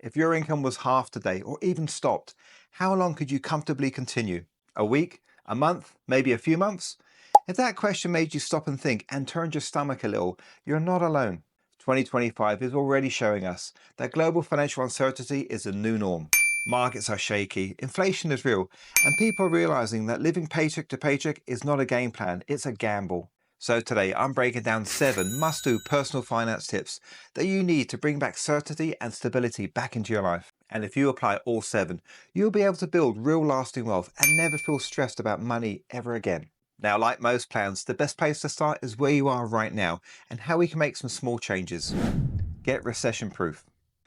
If your income was half today or even stopped, how long could you comfortably continue? A week? A month? Maybe a few months? If that question made you stop and think and turned your stomach a little, you're not alone. 2025 is already showing us that global financial uncertainty is the new norm. Markets are shaky, inflation is real, and people are realizing that living paycheck to paycheck is not a game plan, it's a gamble. So today I'm breaking down 7 must-do personal finance tips that you need to bring back certainty and stability back into your life. And if you apply all 7, you'll be able to build real lasting wealth and never feel stressed about money ever again. Now, like most plans, the best place to start is where you are right now and how we can make some small changes. Get recession proof.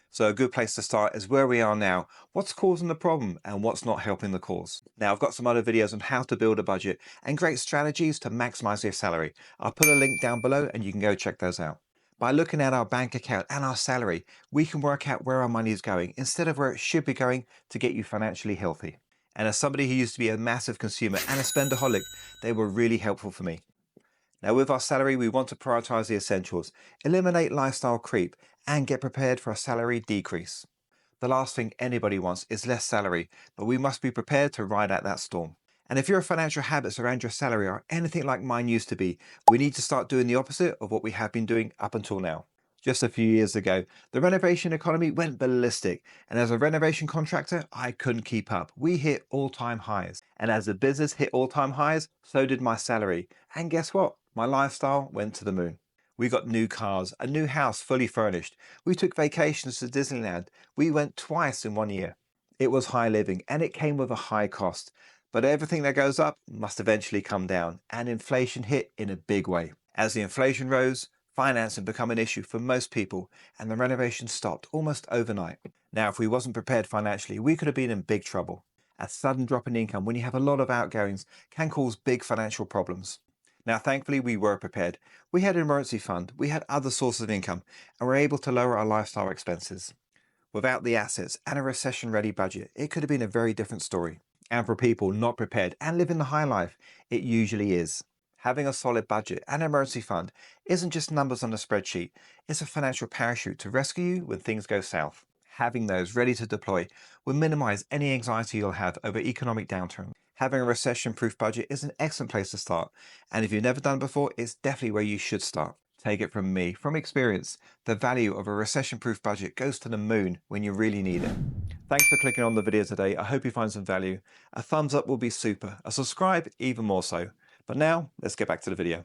So a good place to start is where we are now, what's causing the problem and what's not helping the cause. Now I've got some other videos on how to build a budget and great strategies to maximize your salary. I'll put a link down below and you can go check those out. By looking at our bank account and our salary, we can work out where our money is going instead of where it should be going to get you financially healthy. And as somebody who used to be a massive consumer and a spendaholic, they were really helpful for me. Now with our salary, we want to prioritize the essentials, eliminate lifestyle creep, and get prepared for a salary decrease. The last thing anybody wants is less salary, but we must be prepared to ride out that storm. And if your financial habits around your salary are anything like mine used to be, we need to start doing the opposite of what we have been doing up until now. Just a few years ago, the renovation economy went ballistic, and as a renovation contractor, I couldn't keep up. We hit all-time highs. And as the business hit all-time highs, so did my salary. And guess what? My lifestyle went to the moon. We got new cars, a new house fully furnished. We took vacations to Disneyland. We went twice in 1 year. It was high living and it came with a high cost. But everything that goes up must eventually come down, and inflation hit in a big way. As the inflation rose, financing became an issue for most people and the renovation stopped almost overnight. Now, if we wasn't prepared financially, we could have been in big trouble. A sudden drop in income when you have a lot of outgoings can cause big financial problems. Now, thankfully, we were prepared. We had an emergency fund, we had other sources of income, and were able to lower our lifestyle expenses. Without the assets and a recession-ready budget, it could have been a very different story. And for people not prepared and living the high life, it usually is. Having a solid budget and emergency fund isn't just numbers on a spreadsheet, it's a financial parachute to rescue you when things go south. Having those ready to deploy will minimize any anxiety you'll have over economic downturn. Having a recession-proof budget is an excellent place to start, and if you've never done it before, it's definitely where you should start. Take it from me, from experience, the value of a recession-proof budget goes to the moon when you really need it. Thanks for clicking on the video today. I hope you find some value. A thumbs up will be super, a subscribe even more so. But now, let's get back to the video.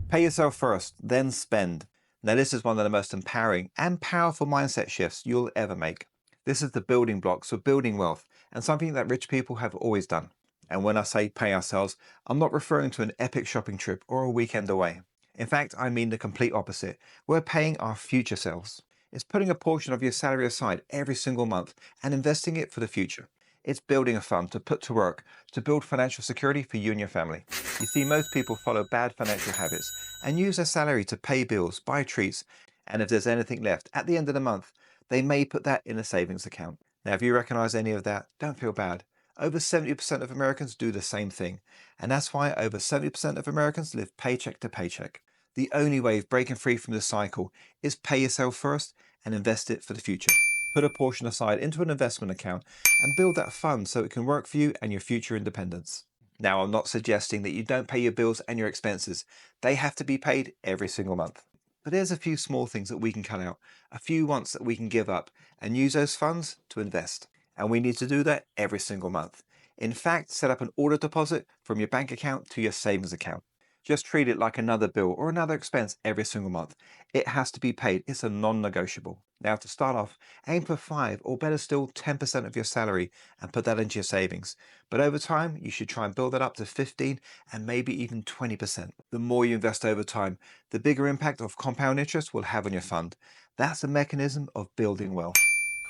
Pay yourself first, then spend. Now this is one of the most empowering and powerful mindset shifts you'll ever make. This is the building blocks for building wealth and something that rich people have always done. And when I say pay ourselves, I'm not referring to an epic shopping trip or a weekend away. In fact, I mean the complete opposite. We're paying our future selves. It's putting a portion of your salary aside every single month and investing it for the future. It's building a fund to put to work to build financial security for you and your family. You see, most people follow bad financial habits and use their salary to pay bills, buy treats, and if there's anything left at the end of the month, they may put that in a savings account. Now, if you recognize any of that, don't feel bad. Over 70% of Americans do the same thing, and that's why over 70% of Americans live paycheck to paycheck. The only way of breaking free from this cycle is pay yourself first and invest it for the future. Put a portion aside into an investment account and build that fund so it can work for you and your future independence. Now, I'm not suggesting that you don't pay your bills and your expenses. They have to be paid every single month. But there's a few small things that we can cut out, a few wants that we can give up and use those funds to invest. And we need to do that every single month. In fact, set up an auto deposit from your bank account to your savings account. Just treat it like another bill or another expense every single month. It has to be paid. It's a non-negotiable. Now, to start off, aim for 5 or better still 10% of your salary and put that into your savings. But over time, you should try and build that up to 15 and maybe even 20%. The more you invest over time, the bigger impact of compound interest will have on your fund. That's a mechanism of building wealth.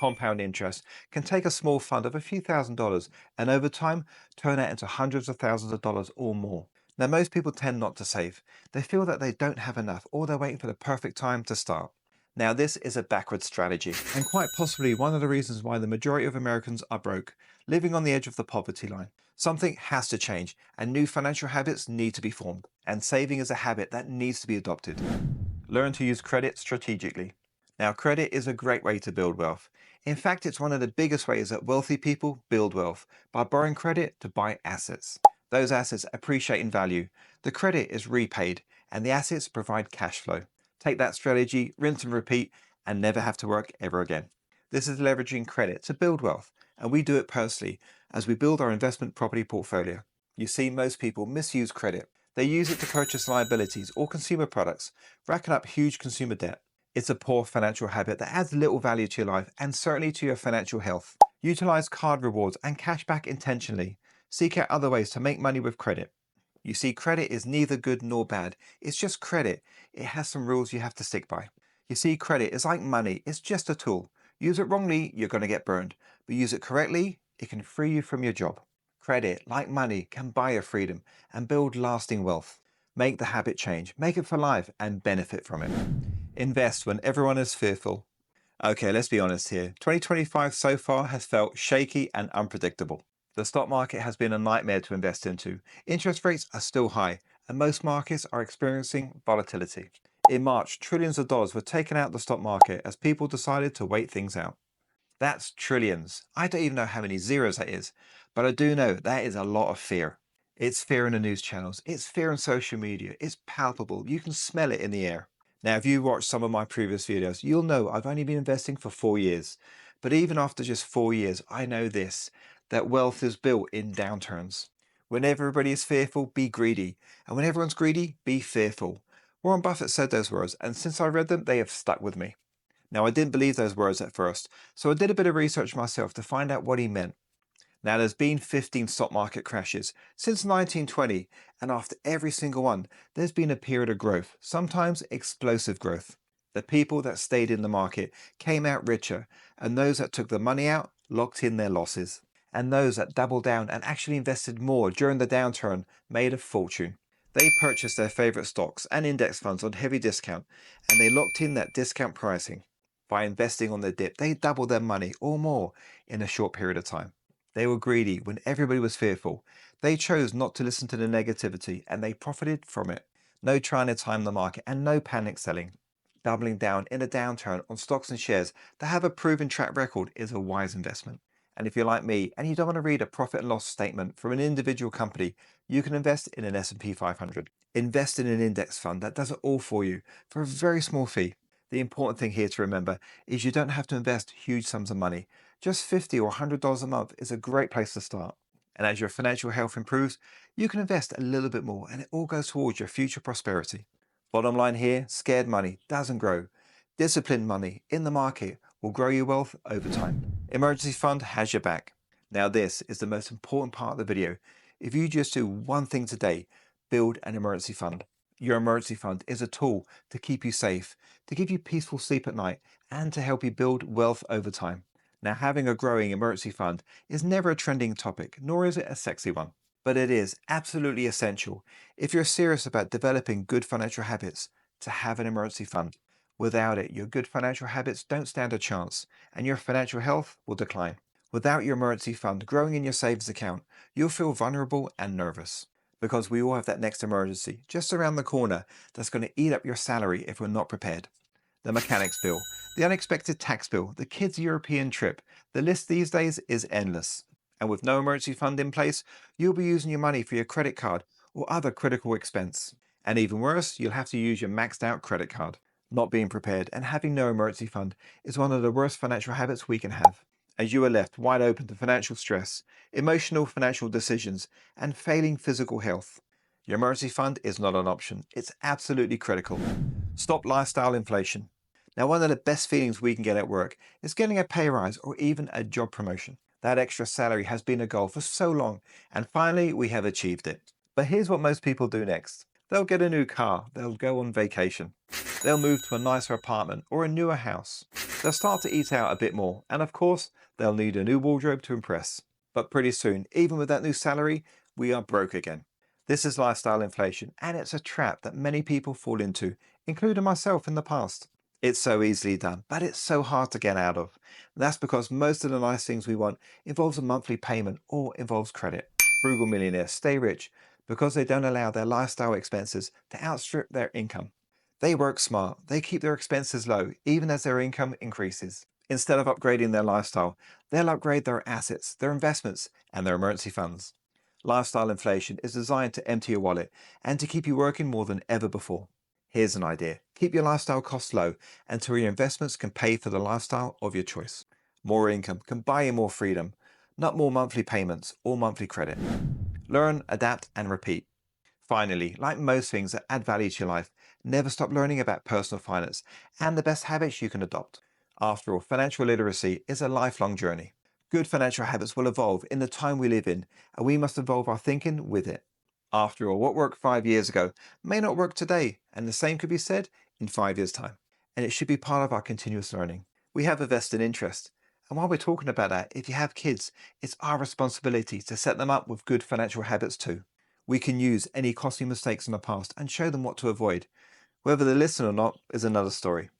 Compound interest can take a small fund of a few $1,000s and over time turn that into hundreds of thousands of dollars or more. Now, most people tend not to save. They feel that they don't have enough or they're waiting for the perfect time to start. Now, this is a backward strategy and quite possibly one of the reasons why the majority of Americans are broke, living on the edge of the poverty line. Something has to change and new financial habits need to be formed, and saving is a habit that needs to be adopted. Learn to use credit strategically. Now, credit is a great way to build wealth. In fact, it's one of the biggest ways that wealthy people build wealth by borrowing credit to buy assets. Those assets appreciate in value, the credit is repaid, and the assets provide cash flow. Take that strategy, rinse and repeat, and never have to work ever again. This is leveraging credit to build wealth, and we do it personally as we build our investment property portfolio. You see, most people misuse credit. They use it to purchase liabilities or consumer products, racking up huge consumer debt. It's a poor financial habit that adds little value to your life and certainly to your financial health. Utilize card rewards and cashback intentionally. Seek out other ways to make money with credit. You see, credit is neither good nor bad. It's just credit. It has some rules you have to stick by. You see, credit is like money. It's just a tool. Use it wrongly, you're going to get burned. But use it correctly, it can free you from your job. Credit, like money, can buy your freedom and build lasting wealth. Make the habit change, make it for life, and benefit from it. Invest when everyone is fearful. Okay, let's be honest here. 2025 so far has felt shaky and unpredictable. The stock market has been a nightmare to invest into. Interest rates are still high, and most markets are experiencing volatility. In March, trillions of dollars were taken out of the stock market as people decided to wait things out. That's trillions. I don't even know how many zeros that is, but I do know that is a lot of fear. It's fear in the news channels, it's fear on social media, it's palpable, you can smell it in the air. Now, if you watched some of my previous videos, you'll know I've only been investing for 4 years. But even after just 4 years, I know this, that wealth is built in downturns. When everybody is fearful, be greedy. And when everyone's greedy, be fearful. Warren Buffett said those words, and since I read them, they have stuck with me. Now, I didn't believe those words at first, so I did a bit of research myself to find out what he meant. Now, there's been 15 stock market crashes since 1920, and after every single one, there's been a period of growth, sometimes explosive growth. The people that stayed in the market came out richer, and those that took the money out locked in their losses. And those that doubled down and actually invested more during the downturn made a fortune. They purchased their favorite stocks and index funds on heavy discount, and they locked in that discount pricing. By investing on the dip, they doubled their money or more in a short period of time. They were greedy when everybody was fearful. They chose not to listen to the negativity and they profited from it. No trying to time the market and no panic selling. Doubling down in a downturn on stocks and shares that have a proven track record is a wise investment. And if you're like me and you don't want to read a profit and loss statement from an individual company, you can invest in an S&P 500. Invest in an index fund that does it all for you for a very small fee. The important thing here to remember is you don't have to invest huge sums of money. Just $50 or $100 a month is a great place to start. And as your financial health improves, you can invest a little bit more and it all goes towards your future prosperity. Bottom line here, scared money doesn't grow. Disciplined money in the market will grow your wealth over time. Emergency fund has your back. Now this is the most important part of the video. If you just do one thing today, build an emergency fund. Your emergency fund is a tool to keep you safe, to give you peaceful sleep at night, and to help you build wealth over time. Now, having a growing emergency fund is never a trending topic, nor is it a sexy one. But it is absolutely essential if you're serious about developing good financial habits to have an emergency fund. Without it, your good financial habits don't stand a chance, and your financial health will decline. Without your emergency fund growing in your savings account, you'll feel vulnerable and nervous. Because we all have that next emergency just around the corner that's going to eat up your salary if we're not prepared. The mechanics bill, the unexpected tax bill, the kids' European trip. The list these days is endless. And with no emergency fund in place, you'll be using your money for your credit card or other critical expense. And even worse, you'll have to use your maxed out credit card. Not being prepared and having no emergency fund is one of the worst financial habits we can have, as you are left wide open to financial stress, emotional financial decisions, and failing physical health. Your emergency fund is not an option. It's absolutely critical. Stop lifestyle inflation. Now, one of the best feelings we can get at work is getting a pay rise or even a job promotion. That extra salary has been a goal for so long, and finally we have achieved it. But here's what most people do next. They'll get a new car, they'll go on vacation, they'll move to a nicer apartment or a newer house. They'll start to eat out a bit more, and of course, they'll need a new wardrobe to impress. But pretty soon, even with that new salary, we are broke again. This is lifestyle inflation, and it's a trap that many people fall into, including myself in the past. It's so easily done, but it's so hard to get out of. That's because most of the nice things we want involves a monthly payment or involves credit. Frugal millionaires stay rich because they don't allow their lifestyle expenses to outstrip their income. They work smart. They keep their expenses low, even as their income increases. Instead of upgrading their lifestyle, they'll upgrade their assets, their investments, and their emergency funds. Lifestyle inflation is designed to empty your wallet and to keep you working more than ever before. Here's an idea. Keep your lifestyle costs low until your investments can pay for the lifestyle of your choice. More income can buy you more freedom, not more monthly payments or monthly credit. Learn, adapt, and repeat. Finally, like most things that add value to your life, never stop learning about personal finance and the best habits you can adopt. After all, financial literacy is a lifelong journey. Good financial habits will evolve in the time we live in, and we must evolve our thinking with it. After all, what worked 5 years ago may not work today, and the same could be said in 5 years' time. And it should be part of our continuous learning. We have a vested interest. And while we're talking about that, if you have kids, it's our responsibility to set them up with good financial habits too. We can use any costly mistakes in the past and show them what to avoid. Whether they listen or not is another story.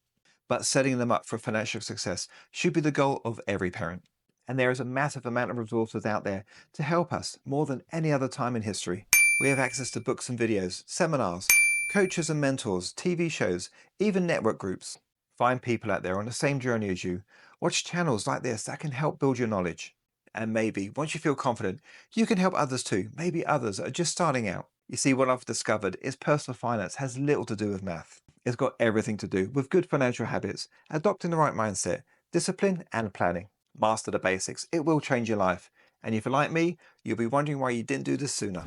But setting them up for financial success should be the goal of every parent. And there is a massive amount of resources out there to help us more than any other time in history. We have access to books and videos, seminars, coaches and mentors, TV shows, even network groups. Find people out there on the same journey as you. Watch channels like this that can help build your knowledge. And maybe, once you feel confident, you can help others too. Maybe others are just starting out. You see, what I've discovered is personal finance has little to do with math. It's got everything to do with good financial habits, adopting the right mindset, discipline, and planning. Master the basics. It will change your life. And if you're like me, you'll be wondering why you didn't do this sooner.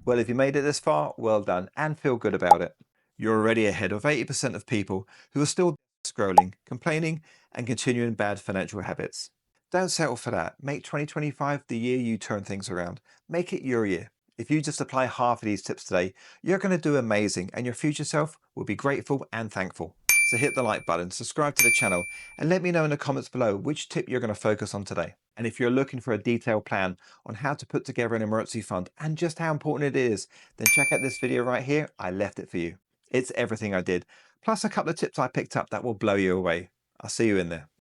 Well, if you made it this far, well done, and feel good about it. You're already ahead of 80% of people who are still scrolling, complaining, and continuing bad financial habits. Don't settle for that. Make 2025 the year you turn things around. Make it your year. If you just apply half of these tips today, you're going to do amazing, and your future self will be grateful and thankful. So hit the like button, subscribe to the channel, and let me know in the comments below which tip you're going to focus on today. And if you're looking for a detailed plan on how to put together an emergency fund and just how important it is, then check out this video right here. I left it for you. It's everything I did, plus a couple of tips I picked up that will blow you away. I'll see you in there.